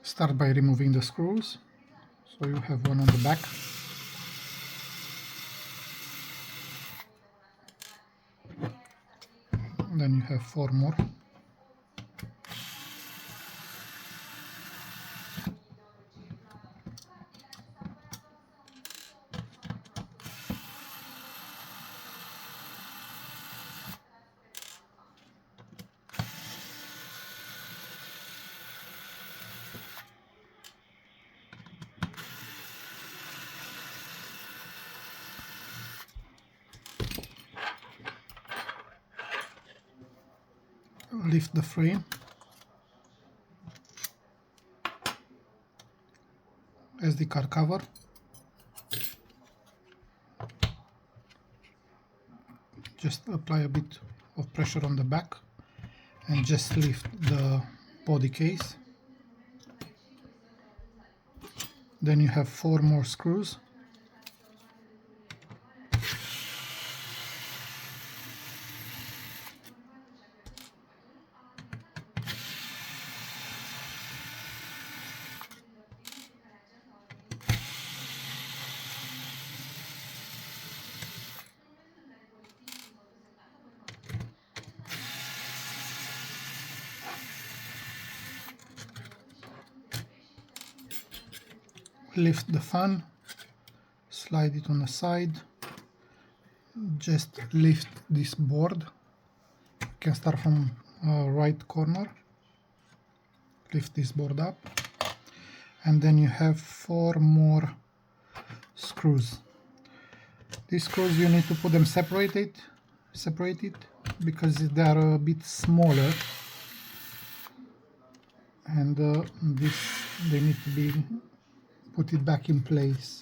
Start by removing the screws. So you have one on the back. Then you have 4 more. Lift the frame. SD card cover. Just apply a bit of pressure on the back and just lift the body case. Then you have 4 more screws. Lift the fan, slide it on the side, just lift this board. You can start from right corner, lift this board up, and then you have 4 more screws. These screws you need to put them separated because they are a bit smaller, and they need to be put it back in place.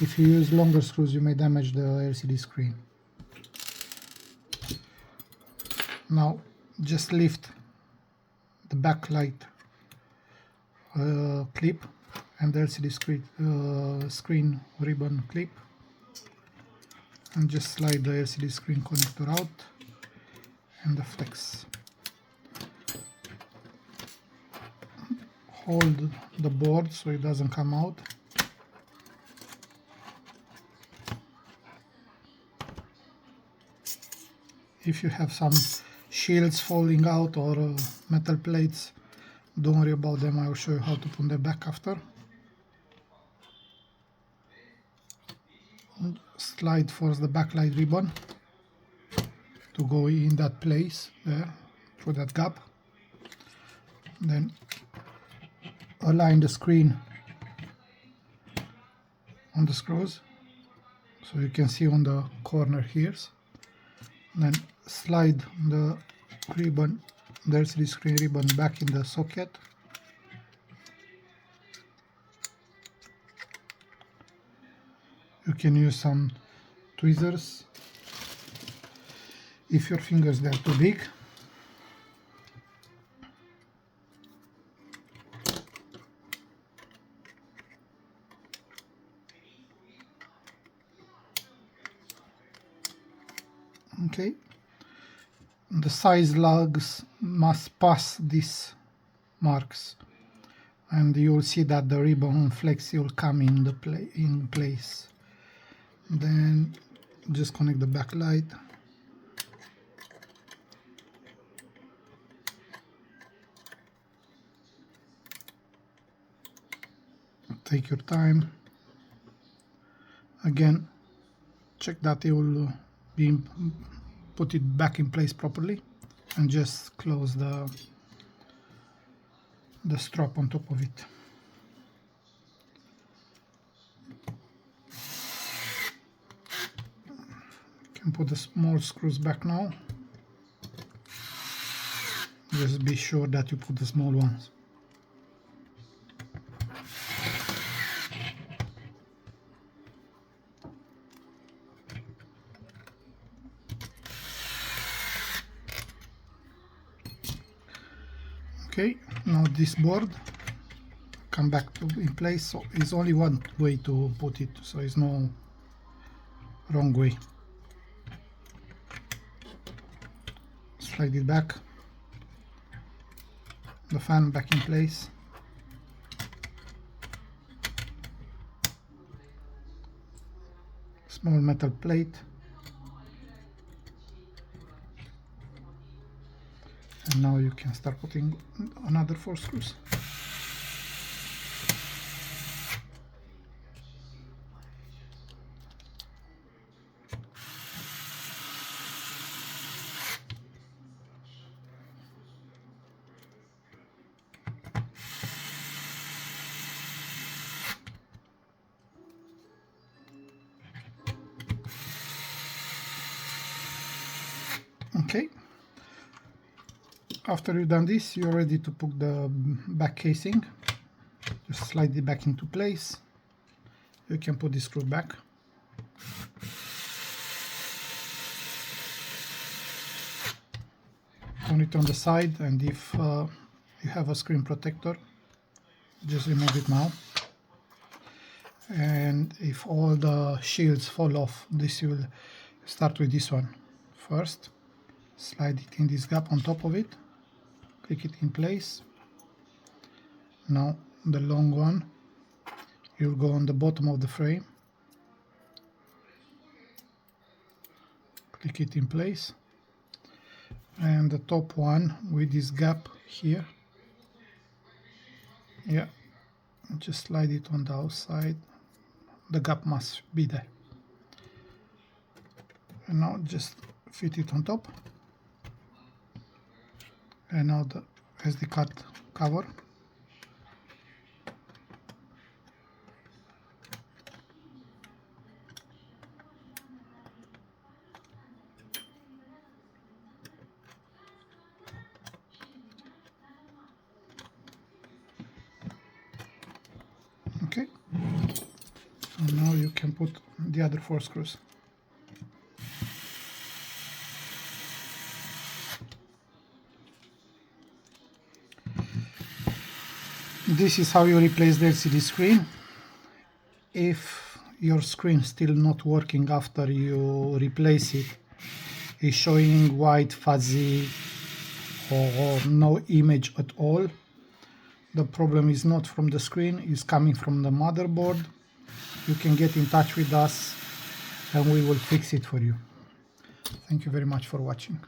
If you use longer screws, you may damage the LCD screen. Now just lift the backlight clip and the LCD screen ribbon clip, and just slide the LCD screen connector out and the flex. Hold the board so it doesn't come out. If you have some shields falling out or metal plates, don't worry about them, I will show you how to put them back after. And slide first the backlight ribbon to go in that place there, through that gap. Then align the screen on the screws so you can see on the corner here. Then slide the ribbon, the LCD screen ribbon, back in the socket. You can use some tweezers if your fingers are too big. Okay, the size lugs must pass these marks, and you'll see that the ribbon flex will come in place. Then just connect the backlight. Take your time. Again, check that it will put it back in place properly, and just close the strap on top of it. You can put the small screws back now. Just be sure that you put the small ones. Okay, now this board come back in place, so it's only one way to put it, so it's no wrong way. Slide it back, the fan back in place, small metal plate, and now you can start putting another 4 screws. Okay, after you've done this, you're ready to put the back casing. Just slide it back into place. You can put the screw back. Turn it on the side, and if you have a screen protector, just remove it now. And if all the shields fall off, this will start with this one first. Slide it in this gap on top of it, click it in place. Now the long one, you'll go on the bottom of the frame, click it in place, and the top one with this gap here, yeah, just slide it on the outside. The gap must be there, and now just fit it on top. And now the SD card cover, okay, and now you can put the other 4 screws. This is how you replace the LCD screen. If your screen still not working after you replace it, is showing white, fuzzy, or no image at all, the problem is not from the screen, it's coming from the motherboard. You can get in touch with us and we will fix it for you. Thank you very much for watching.